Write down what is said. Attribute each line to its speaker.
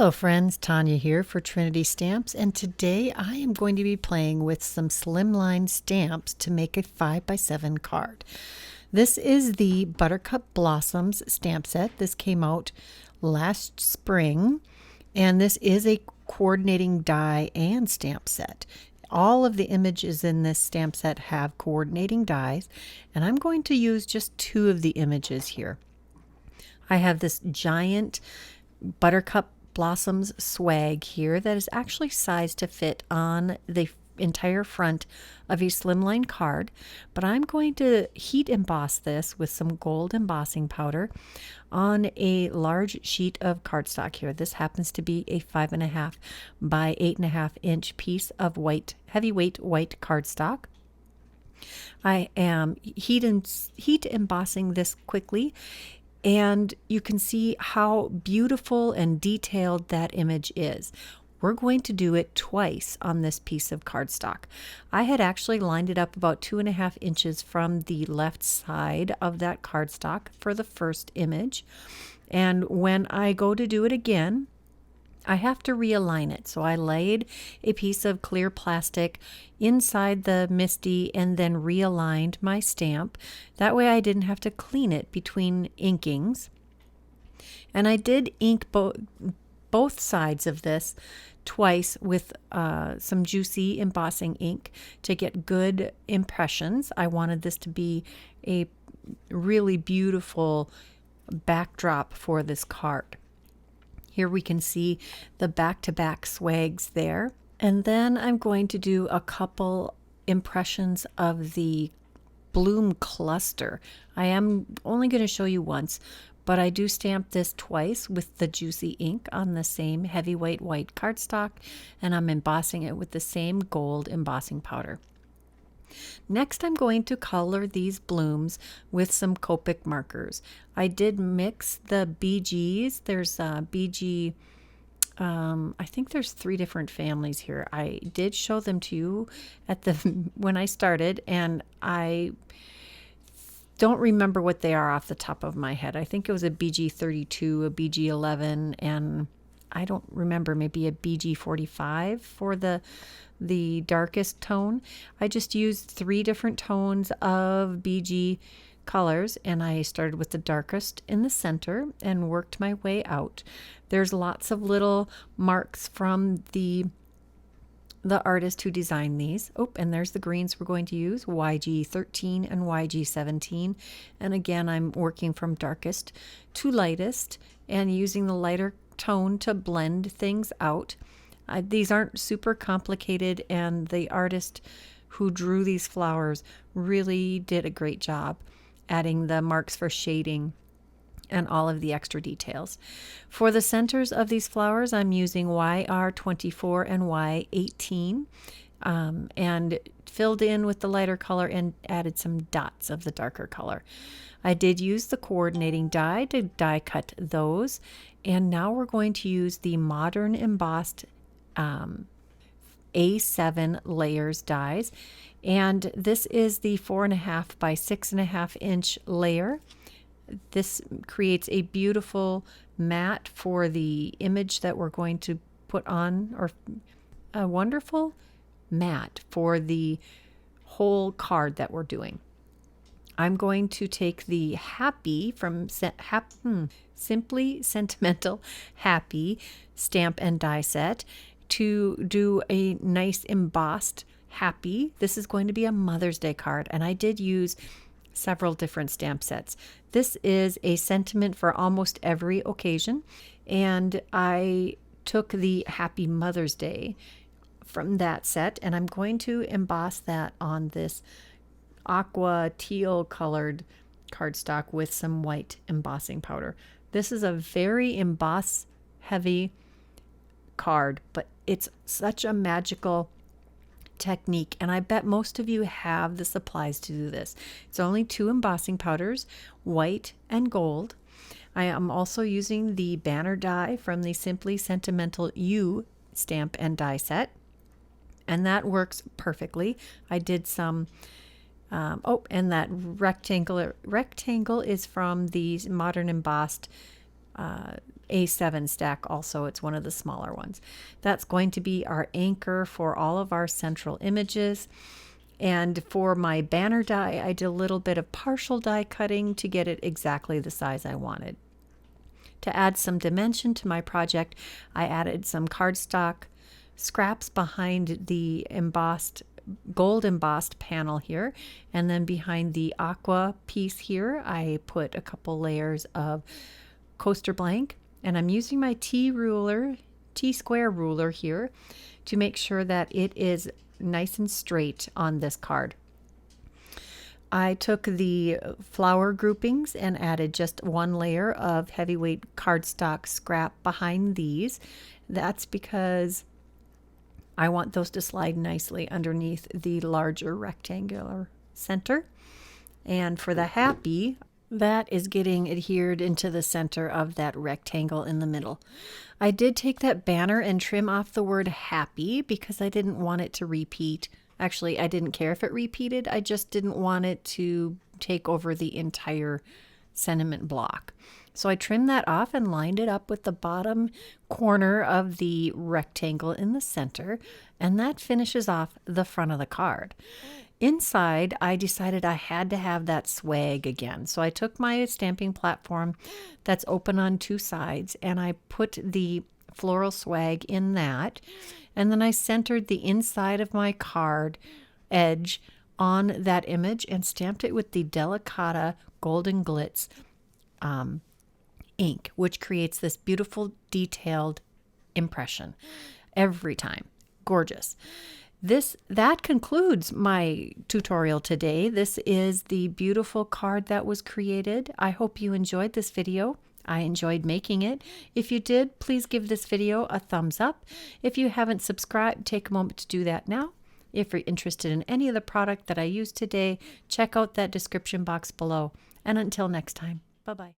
Speaker 1: Hello friends, Tanya here for Trinity Stamps, and today I am going to be playing with some Slimline stamps to make a 5x7 card. This is the Buttercup Blossoms stamp set. This came out last spring, and this is a coordinating die and stamp set. All of the images in this stamp set have coordinating dies, and I'm going to use just two of the images here. I have this giant Buttercup Blossoms swag here that is actually sized to fit on the entire front of a Slimline card, but I'm going to heat emboss this with some gold embossing powder on a large sheet of cardstock here. This happens to be a 5.5 by 8.5 inch piece of heavyweight white cardstock. I am heat embossing this quickly, and you can see how beautiful and detailed that image is. We're going to do it twice on this piece of cardstock. I had actually lined it up about 2.5 inches from the left side of that cardstock for the first image. And when I go to do it again, I have to realign it. So I laid a piece of clear plastic inside the MISTI and then realigned my stamp. That way I didn't have to clean it between inkings. And I did ink both sides of this twice with some juicy embossing ink to get good impressions. I wanted this to be a really beautiful backdrop for this card. Here we can see the back-to-back swags there. And then I'm going to do a couple impressions of the bloom cluster. I am only going to show you once, but I do stamp this twice with the juicy ink on the same heavyweight white cardstock, and I'm embossing it with the same gold embossing powder. Next, I'm going to color these blooms with some Copic markers. I did mix the BGs. There's BG, I think there's 3 different families here. I did show them to you at when I started, and I don't remember what they are off the top of my head. I think it was a BG32, a BG11, and I don't remember, maybe a BG45 for the darkest tone. I just used 3 different tones of BG colors, and I started with the darkest in the center and worked my way out. There's lots of little marks from the artist who designed these. Oh, and there's the greens we're going to use, YG13 and YG17. And again, I'm working from darkest to lightest and using the lighter tone to blend things out. These aren't super complicated, and the artist who drew these flowers really did a great job adding the marks for shading and all of the extra details. For the centers of these flowers, I'm using YR24 and Y18 and filled in with the lighter color and added some dots of the darker color. I did use the coordinating die to die cut those, and now we're going to use the Modern Embossed A7 layers dies, and this is the 4.5 by 6.5 inch layer. This creates a beautiful mat for the image that we're going to put on, or a wonderful mat for the whole card that we're doing. I'm going to take the Happy from Simply Sentimental Happy stamp and die set to do a nice embossed Happy. This is going to be a Mother's Day card, and I did use several different stamp sets. This is a sentiment for almost every occasion, and I took the Happy Mother's Day from that set, and I'm going to emboss that on this aqua teal colored cardstock with some white embossing powder. This is a very emboss heavy card, but it's such a magical technique, and I bet most of you have the supplies to do this. It's only 2 embossing powders, white and gold. I am also using the banner die from the Simply Sentimental U stamp and die set, and that works perfectly. I did some and that rectangle is from the Modern Embossed A7 stack also. It's one of the smaller ones. That's going to be our anchor for all of our central images. And for my banner die, I did a little bit of partial die cutting to get it exactly the size I wanted. To add some dimension to my project, I added some cardstock scraps behind the gold embossed panel here, and then behind the aqua piece here I put a couple layers of coaster blank, and I'm using my T-square ruler here to make sure that it is nice and straight on this card. I took the flower groupings and added just one layer of heavyweight cardstock scrap behind these. That's because I want those to slide nicely underneath the larger rectangular center. And for the happy, that is getting adhered into the center of that rectangle in the middle. I did take that banner and trim off the word happy because I didn't want it to repeat. Actually, I didn't care if it repeated. I just didn't want it to take over the entire sentiment block. So I trimmed that off and lined it up with the bottom corner of the rectangle in the center, and that finishes off the front of the card. Inside, I decided I had to have that swag again. So I took my stamping platform that's open on two sides, and I put the floral swag in that. And then I centered the inside of my card edge on that image and stamped it with the Delicata Golden Glitz ink, which creates this beautiful detailed impression every time. Gorgeous. That concludes my tutorial today. This is the beautiful card that was created. I hope you enjoyed this video. I enjoyed making it. If you did, please give this video a thumbs up. If you haven't subscribed, take a moment to do that now. If you're interested in any of the product that I used today, check out that description box below. And until next time, bye-bye.